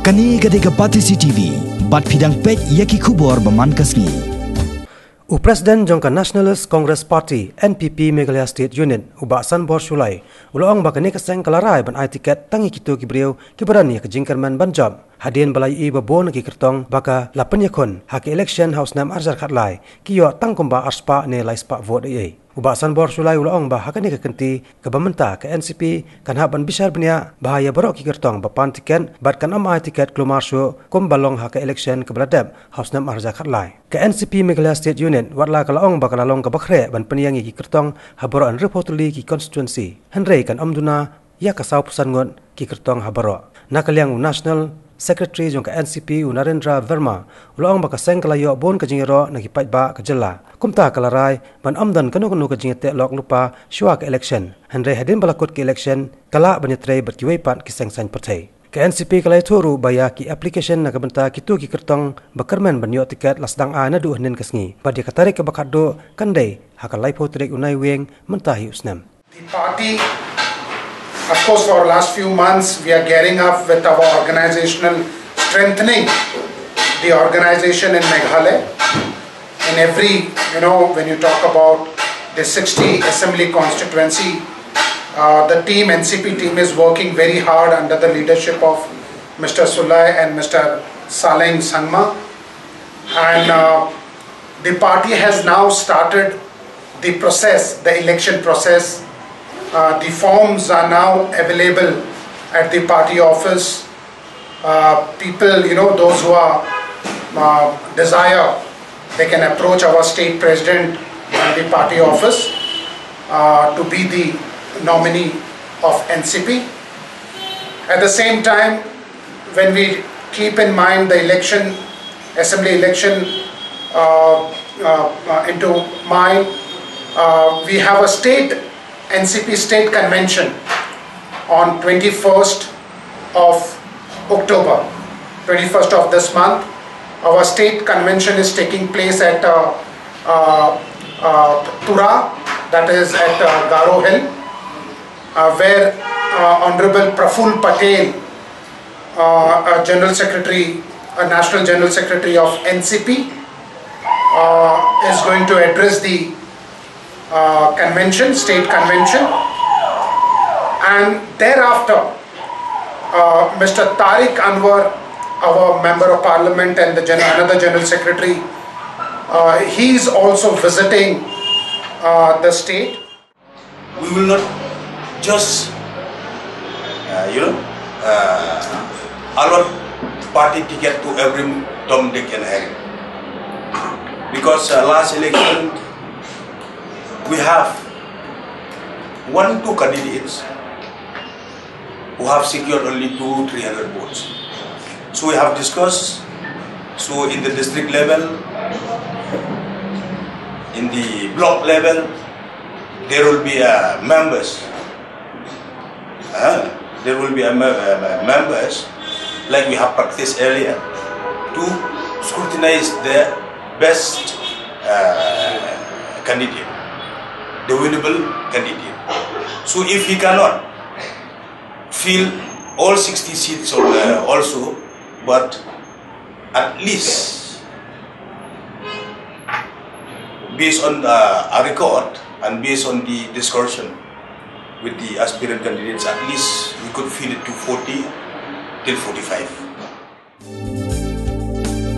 Kani gadega pati CCTV, bat pidang pek yaki kubor baman kasni. Presiden Jongka Nationalist Congress Party NPP Meghalaya State Unit ubasan bor Sulai ulang bakani keseng kelarai ban ai tiket tangi kitu kibriu kiberani ke Jingkyrmen banjam hadien balai I babon ki Kyrtong baka lapan yakon hak election house nam arjar khatlai kiyo tangkumba arspa ne laispa vote ai ubasan bor Sulai ulang bah hakani ke kenti ke bamenta ke NCP kan haban bisar benia bahaya borok ki Kyrtong bapan tiket bat kan am ai tiket klumar shu kum balong hak election ke beladab house nam arjar khatlai ke NCP Meghalaya State Unit watla kalaong bakalalong kabakre ban penyangi ki Kyrtong habaro an reportedly ki constituency henrei kan amduna ya kasau pusan ngon ki Kyrtong habaro nakaliang National Secretary Jongka NCP Narendra Verma ulang baka seng kalayo bon ka jingero nagi paitba ka jela kumta kalarai ban amdan kanu ke jingete lok lupa shua ke election henrei hadin balakut ke election kala banyetrei berkiwei pat ki seng san pertai ke NCP kalai thuru baya ki application na kabenta kitu ki Kyrtong bakermen banyo tiket lasdang a na du hnen kasngi badi katarik ke bakado kandai hakalai potrik unai weng mentahi usnam. The party, of course, for last few months we are gearing up with our organizational strengthening the organization in Meghalaya. In every, when you talk about the 60 assembly constituency, the team, NCP team, is working very hard under the leadership of Mr. Sulai and Mr. Saleng Sangma. And the party has now started the process, the election process. The forms are now available at the party office. People, those who are desire, they can approach our state president at the party office to be the nominee of NCP. At the same time, when we keep in mind the election, assembly election into mind, we have a state NCP state convention on 21st of October, 21st of this month. Our state convention is taking place at Tura, that is at Garo Hill, where Honorable Praful Patel, General Secretary, National General Secretary of NCP, is going to address the convention, state convention, and thereafter Mr. Tariq Anwar, our member of parliament and another general secretary, he is also visiting the state. We will not just allot party ticket to every Tom, Dick and Harry, because last election we have 1-2 candidates who have secured only 200-300 votes. So we have discussed, so in the district level, in the block level, there will be members. There will be members, like we have practiced earlier, to scrutinize the best candidate, the winnable candidate. So if he cannot fill all 60 seats also, but at least based on a record and based on the discussion with the aspirant candidates, at least we could fill it to 40 till 45.